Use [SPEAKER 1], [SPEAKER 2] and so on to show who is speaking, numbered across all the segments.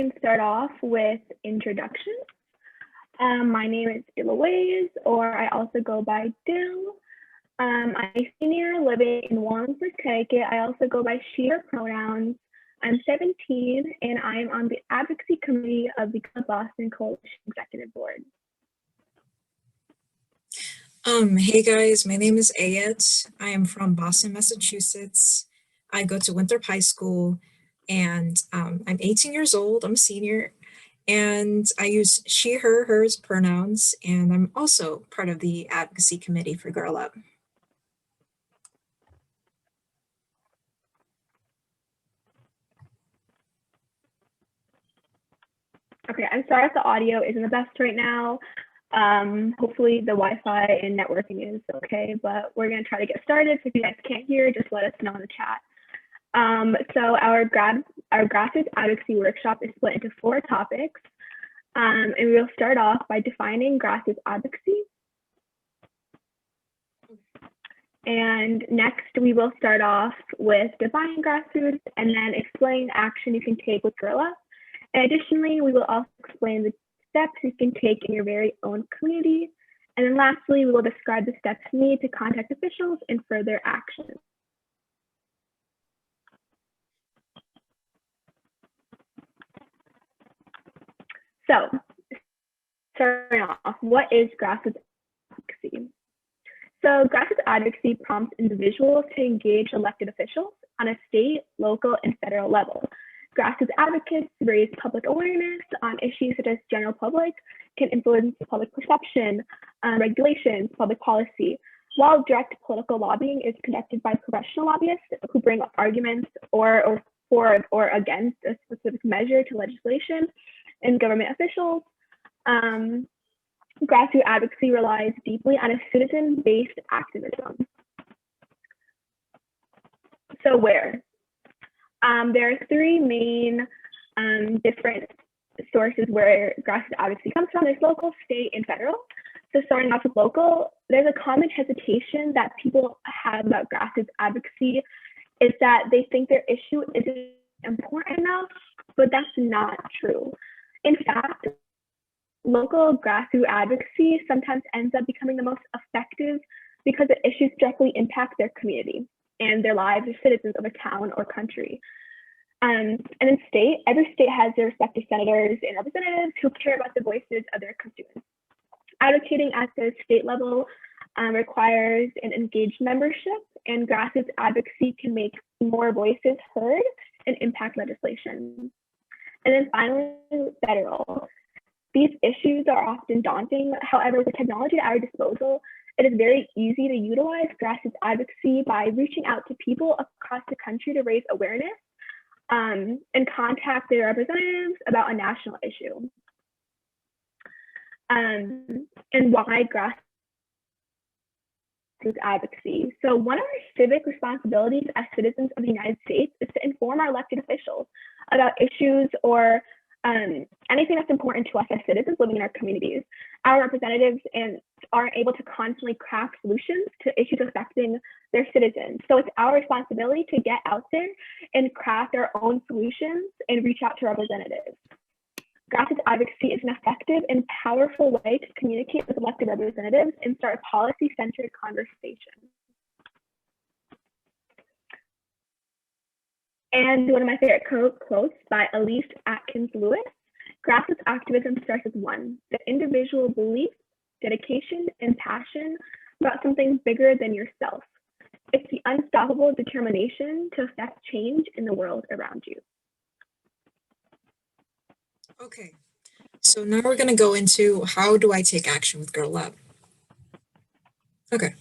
[SPEAKER 1] can start off with introductions. My name is Dilawaiz, or I also go by Dil. I'm a senior living in Wallingford, Connecticut. I also go by she, her pronouns. I'm 17, and I am on the advocacy committee of the Boston Coalition Executive Board.
[SPEAKER 2] Hey guys, my name is Ayat. I am from Boston, Massachusetts. I go to Winthrop High School, and I'm 18 years old. I'm a senior, and I use she, her, hers pronouns, and I'm also part of the advocacy committee for Girl Up.
[SPEAKER 1] Okay, I'm sorry if the audio isn't the best right now. Hopefully the Wi-Fi and networking is okay, but we're gonna try to get started. So if you guys can't hear, just let us know in the chat. So our grassroots advocacy workshop is split into 4 topics. And we'll start off by defining grassroots advocacy. And next we will start off with defining grassroots and then explain action you can take with Girl Up. And additionally, we will also explain the steps you can take in your very own community. And then lastly, we will describe the steps needed to contact officials and further action. So, starting off, what is grassroots advocacy? So, grassroots advocacy prompts individuals to engage elected officials on a state, local, and federal level. Grassroots advocates raise public awareness on issues such as general public can influence public perception, regulations, public policy, while direct political lobbying is conducted by professional lobbyists who bring up arguments or for or against a specific measure to legislation and government officials. Grassroots advocacy relies deeply on a citizen-based activism. So where? There are 3 main different sources where grassroots advocacy comes from. There's local, state, and federal. So starting off with local, there's a common hesitation that people have about grassroots advocacy is that they think their issue isn't important enough, but that's not true. In fact, local grassroots advocacy sometimes ends up becoming the most effective because the issues directly impact their community and their lives as citizens of a town or country. And in state, every state has their respective senators and representatives who care about the voices of their constituents. Advocating at the state level requires an engaged membership, and grassroots advocacy can make more voices heard and impact legislation. And then finally, federal. These issues are often daunting. However, with technology at our disposal, it is very easy to utilize grassroots advocacy by reaching out to people across the country to raise awareness and contact their representatives about a national issue. And why grassroots advocacy? So one of our civic responsibilities as citizens of the United States is to inform our elected officials about issues or anything that's important to us as citizens living in our communities. Our representatives aren't able to constantly craft solutions to issues affecting their citizens. So it's our responsibility to get out there and craft our own solutions and reach out to representatives. Grassroots advocacy is an effective and powerful way to communicate with elected representatives and start a policy-centered conversation. And one of my favorite quotes by Elise Atkins Lewis: grassroots activism starts with the individual belief, dedication, and passion about something bigger than yourself. It's the unstoppable determination to affect change in the world around you.
[SPEAKER 2] Okay, so now we're going to go into how do I take action with Girl Up. Okay,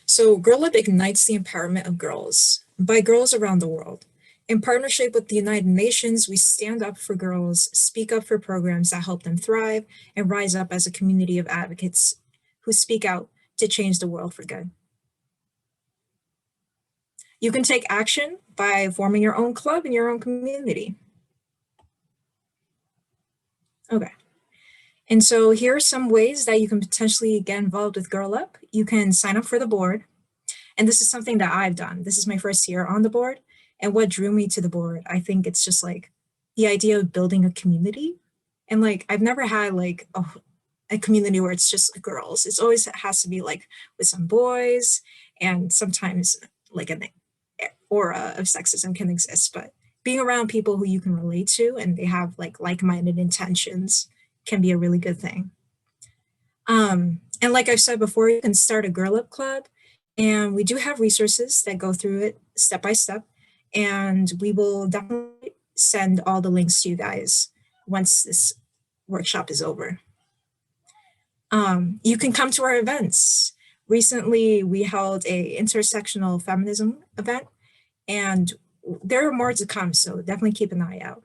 [SPEAKER 2] so Girl Up ignites the empowerment of girls by girls around the world. In partnership with the United Nations, we stand up for girls, speak up for programs that help them thrive, and rise up as a community of advocates who speak out to change the world for good. You can take action by forming your own club in your own community. Okay. And so here are some ways that you can potentially get involved with Girl Up. You can sign up for the board. And this is something that I've done. This is my first year on the board. And what drew me to the board, I think it's just like the idea of building a community. And like, I've never had like a community where it's just girls. It's always has to be like with some boys, and sometimes like an aura of sexism can exist, but being around people who you can relate to and they have like-minded intentions can be a really good thing. And like I've said before, you can start a Girl Up Club, and we do have resources that go through it step by step, and we will definitely send all the links to you guys once this workshop is over. You can come to our events. Recently, we held a intersectional feminism event, and there are more to come, so definitely keep an eye out.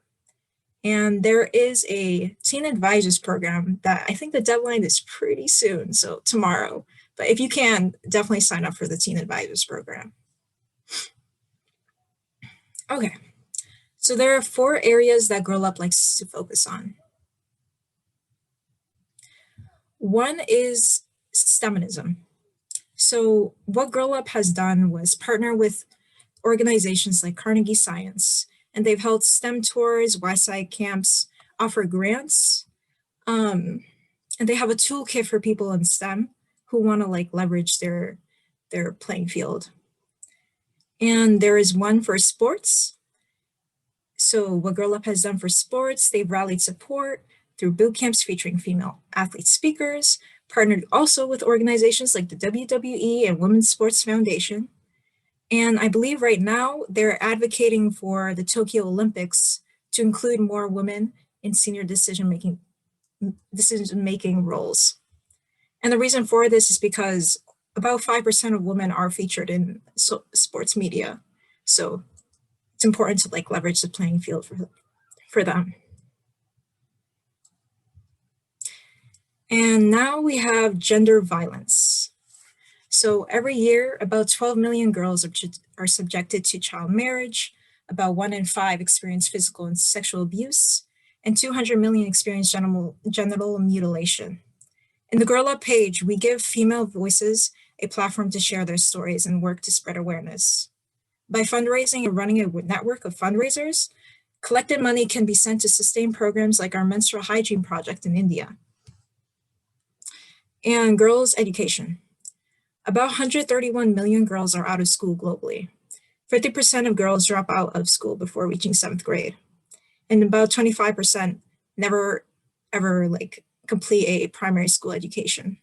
[SPEAKER 2] And there is a teen advisors program that I think the deadline is pretty soon, so tomorrow. But if you can, definitely sign up for the teen advisors program. Okay, so there are 4 areas that Girl Up likes to focus on. One is STEMinism. So what Girl Up has done was partner with organizations like Carnegie Science, and they've held STEM tours, Y-side camps, offer grants, and they have a toolkit for people in STEM who want to like leverage their playing field. And there is one for sports. So what Girl Up has done for sports, they've rallied support through boot camps featuring female athlete speakers, partnered also with organizations like the WWE and Women's Sports Foundation. And I believe right now they're advocating for the Tokyo Olympics to include more women in senior decision-making roles. And the reason for this is because about 5% of women are featured in sports media. So it's important to like leverage the playing field for them. And now we have gender violence. So every year, about 12 million girls are subjected to child marriage, about 1 in 5 experience physical and sexual abuse, and 200 million experience genital mutilation. In the Girl Up page, we give female voices a platform to share their stories and work to spread awareness. By fundraising and running a network of fundraisers, collected money can be sent to sustain programs like our menstrual hygiene project in India. And girls' education. About 131 million girls are out of school globally. 50% of girls drop out of school before reaching 7th grade. And about 25% never ever like complete a primary school education.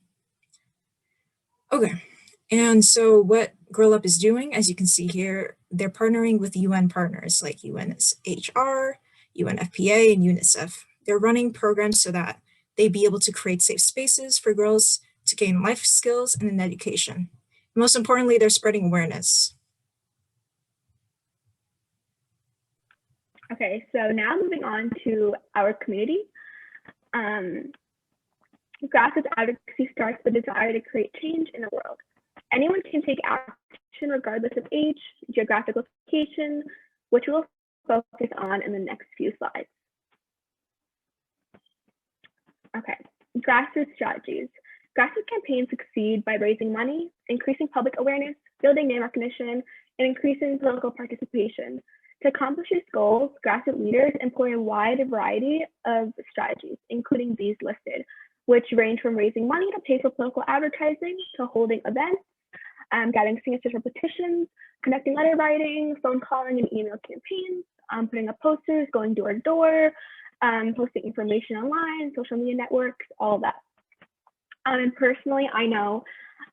[SPEAKER 2] Okay, and so what Girl Up is doing, as you can see here, they're partnering with UN partners like UNHCR, UNFPA, and UNICEF. They're running programs so that they be able to create safe spaces for girls to gain life skills and an education. Most importantly, they're spreading awareness.
[SPEAKER 1] Okay, so now moving on to our community. Grassroots advocacy starts with the desire to create change in the world. Anyone can take action regardless of age, geographic location, which we'll focus on in the next few slides. Okay, grassroots strategies. Grassroots campaigns succeed by raising money, increasing public awareness, building name recognition, and increasing political participation. To accomplish these goals, grassroots leaders employ a wide variety of strategies, including these listed, which range from raising money to pay for political advertising, to holding events, gathering signatures for petitions, conducting letter writing, phone calling and email campaigns, putting up posters, going door to door, posting information online, social media networks, all of that. And personally, I know,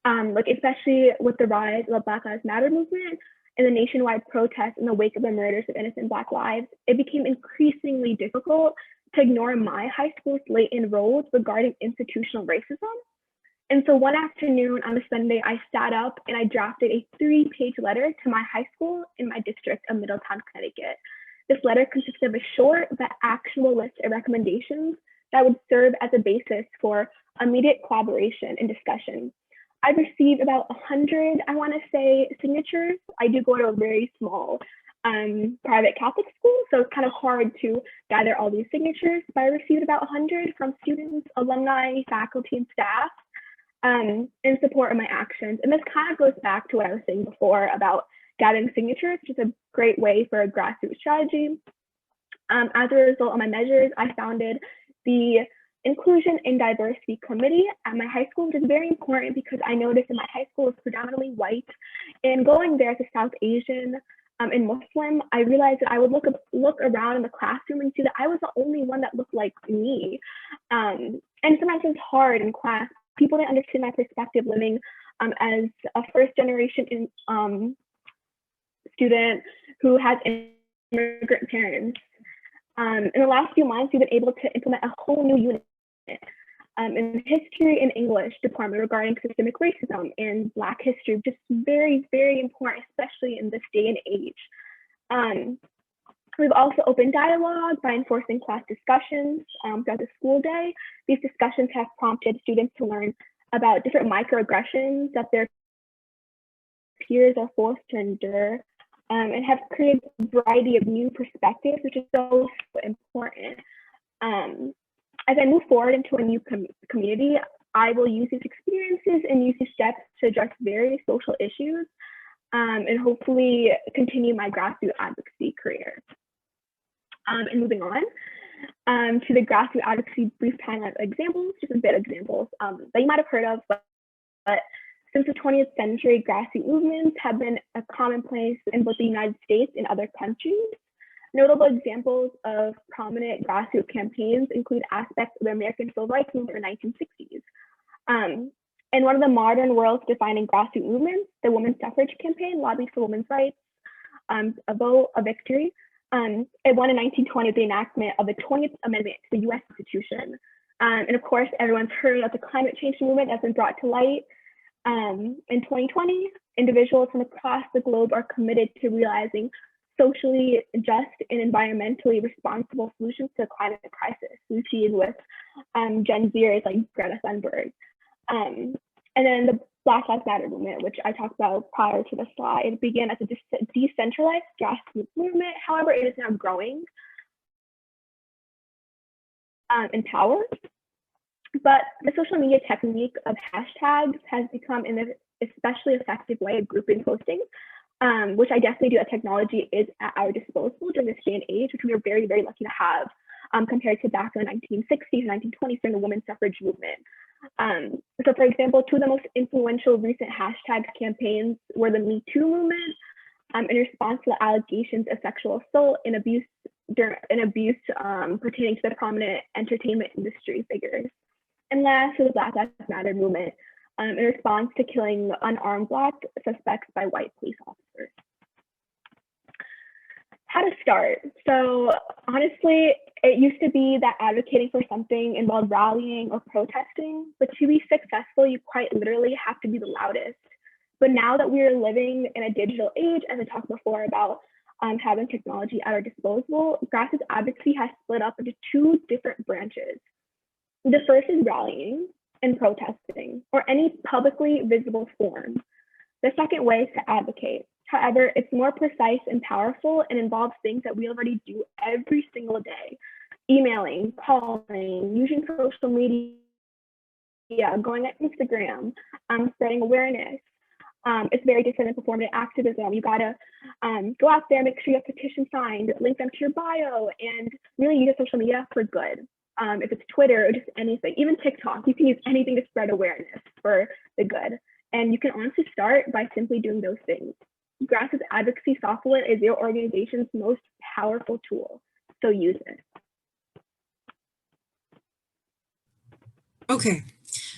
[SPEAKER 1] like especially with the rise of the Black Lives Matter movement and the nationwide protests in the wake of the murders of innocent Black lives, it became increasingly difficult to ignore my high school's latent roles regarding institutional racism. And so one afternoon on a Sunday, I sat up and I drafted a 3-page letter to my high school in my district of Middletown, Connecticut. This letter consisted of a short but actionable list of recommendations that would serve as a basis for immediate collaboration and discussion. I've received about 100, I want to say, signatures. I do go to a very small private Catholic school, so it's kind of hard to gather all these signatures, but I received about 100 from students, alumni, faculty, and staff in support of my actions. And this kind of goes back to what I was saying before about gathering signatures, which is a great way for a grassroots strategy. As a result of my measures, I founded the Inclusion and Diversity Committee at my high school, which is very important because I noticed in my high school was predominantly white. And going there as a South Asian and Muslim, I realized that I would look around in the classroom and see that I was the only one that looked like me. And sometimes it was hard in class. People didn't understand my perspective living as a first generation student who has immigrant parents. In the last few months, we've been able to implement a whole new unit in history and English department regarding systemic racism and Black history, just very, very important, especially in this day and age. We've also opened dialogue by enforcing class discussions throughout the school day. These discussions have prompted students to learn about different microaggressions that their peers are forced to endure, and have created a variety of new perspectives, which is so important. As I move forward into a new community, I will use these experiences and use these steps to address various social issues, and hopefully continue my grassroots advocacy career. And moving on to the grassroots advocacy brief timeline examples, just a bit of examples that you might have heard of, but since the 20th century, grassroots movements have been a commonplace in both the United States and other countries. Notable examples of prominent grassroots campaigns include aspects of the American Civil Rights Movement in the 1960s. And one of the modern world-defining grassroots movements, the women's suffrage campaign, lobbied for women's rights, a vote, a victory. It won in 1920 with the enactment of the 20th Amendment to the U.S. Constitution. And of course, everyone's heard of the climate change movement that's been brought to light. In 2020, individuals from across the globe are committed to realizing socially just and environmentally responsible solutions to the climate crisis. We see it with Gen Zers like Greta Thunberg. And then the Black Lives Matter movement, which I talked about prior to the slide, it began as a decentralized grassroots movement. However, it is now growing in power. But the social media technique of hashtags has become an especially effective way of grouping postings, which I definitely do that technology is at our disposal during this day and age, which we are very, very lucky to have compared to back in the 1960s and 1920s during the women's suffrage movement. So for example, two of the most influential recent hashtag campaigns were the Me Too movement in response to the allegations of sexual assault and abuse pertaining to the prominent entertainment industry figures. And last, the Black Lives Matter movement in response to killing unarmed Black suspects by white police officers. How to start? So honestly, it used to be that advocating for something involved rallying or protesting, but to be successful, you quite literally have to be the loudest. But now that we are living in a digital age, as I talked before about having technology at our disposal, grassroots advocacy has split up into two different branches. The first is rallying and protesting, or any publicly visible form. The second way is to advocate. However, it's more precise and powerful and involves things that we already do every single day. Emailing, calling, using social media, going on Instagram, spreading awareness. It's very different than performative activism. You gotta go out there, make sure you have petitions signed, link them to your bio, and really use social media for good. If it's Twitter or just anything, even TikTok, you can use anything to spread awareness for the good. And you can honestly start by simply doing those things. Grassroots advocacy software is your organization's most powerful tool, so use it.
[SPEAKER 2] Okay,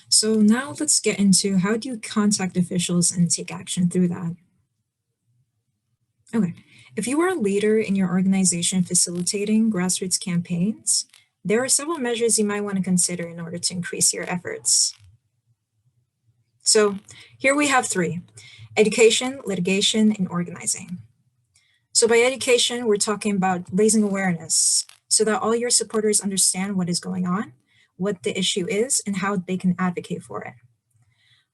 [SPEAKER 2] so now let's get into how do you contact officials and take action through that. Okay, if you are a leader in your organization facilitating grassroots campaigns, there are several measures you might want to consider in order to increase your efforts. So here we have three: education, litigation, and organizing. So by education, we're talking about raising awareness so that all your supporters understand what is going on, what the issue is, and how they can advocate for it.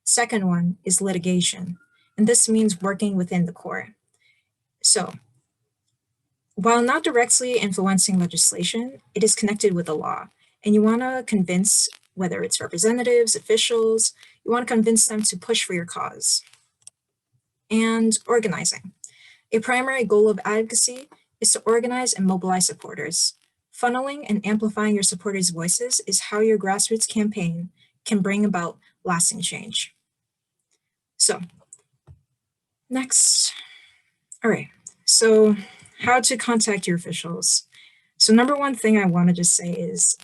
[SPEAKER 2] Second one is litigation, and this means working within the court. So while not directly influencing legislation, it is connected with the law, and you want to convince, whether it's representatives, officials, you want to convince them to push for your cause. And organizing. A primary goal of advocacy is to organize and mobilize supporters. Funneling and amplifying your supporters' voices is how your grassroots campaign can bring about lasting change. So, next. All right, so how to contact your officials. So number one thing I want to just say is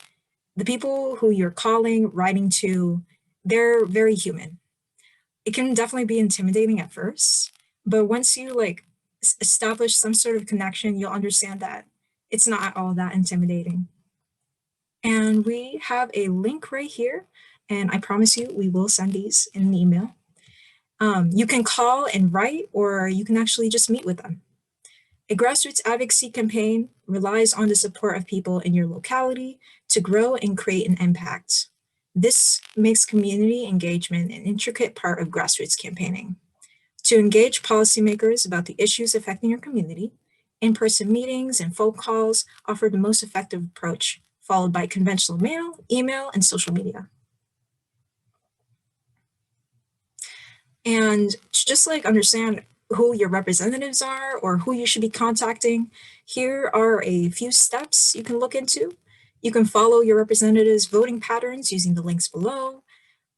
[SPEAKER 2] the people who you're calling, writing to, they're very human. It can definitely be intimidating at first, but once you like establish some sort of connection, you'll understand that it's not all that intimidating. And we have a link right here, and I promise you we will send these in an email. You can call and write, or you can actually just meet with them. A grassroots advocacy campaign relies on the support of people in your locality to grow and create an impact. This makes community engagement an intricate part of grassroots campaigning. To engage policymakers about the issues affecting your community, in-person meetings and phone calls offer the most effective approach, followed by conventional mail, email, and social media. And to just like understand who your representatives are or who you should be contacting, here are a few steps you can look into. You can follow your representatives' voting patterns using the links below,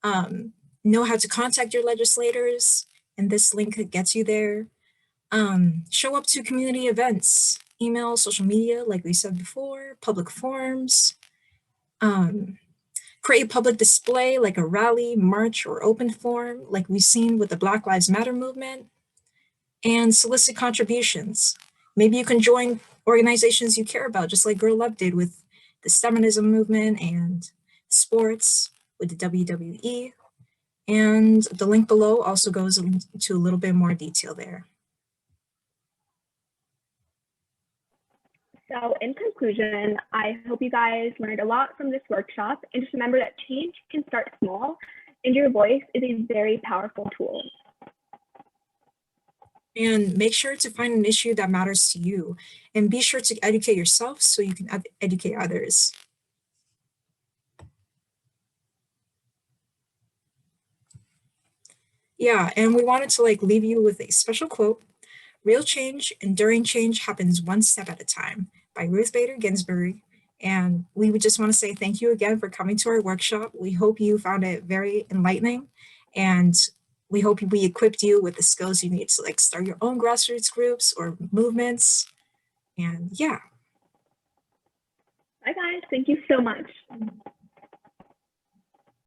[SPEAKER 2] know how to contact your legislators, and this link gets you there. Show up to community events, email, social media, like we said before, public forums, create a public display like a rally, march, or open forum, like we've seen with the Black Lives Matter movement, and solicit contributions. Maybe you can join organizations you care about, just like Girl Up did with the feminism movement and sports with the WWE. And the link below also goes into a little bit more detail there.
[SPEAKER 1] So in conclusion, I hope you guys learned a lot from this workshop, and just remember that change can start small, and your voice is a very powerful tool.
[SPEAKER 2] And make sure to find an issue that matters to you, and be sure to educate yourself so you can educate others. Yeah, and we wanted to like leave you with a special quote. Real change, enduring change happens one step at a time, by Ruth Bader Ginsburg. And we would just want to say thank you again for coming to our workshop. We hope you found it very enlightening, and we hope we equipped you with the skills you need to like start your own grassroots groups or movements. And yeah.
[SPEAKER 1] Bye guys, thank you so much.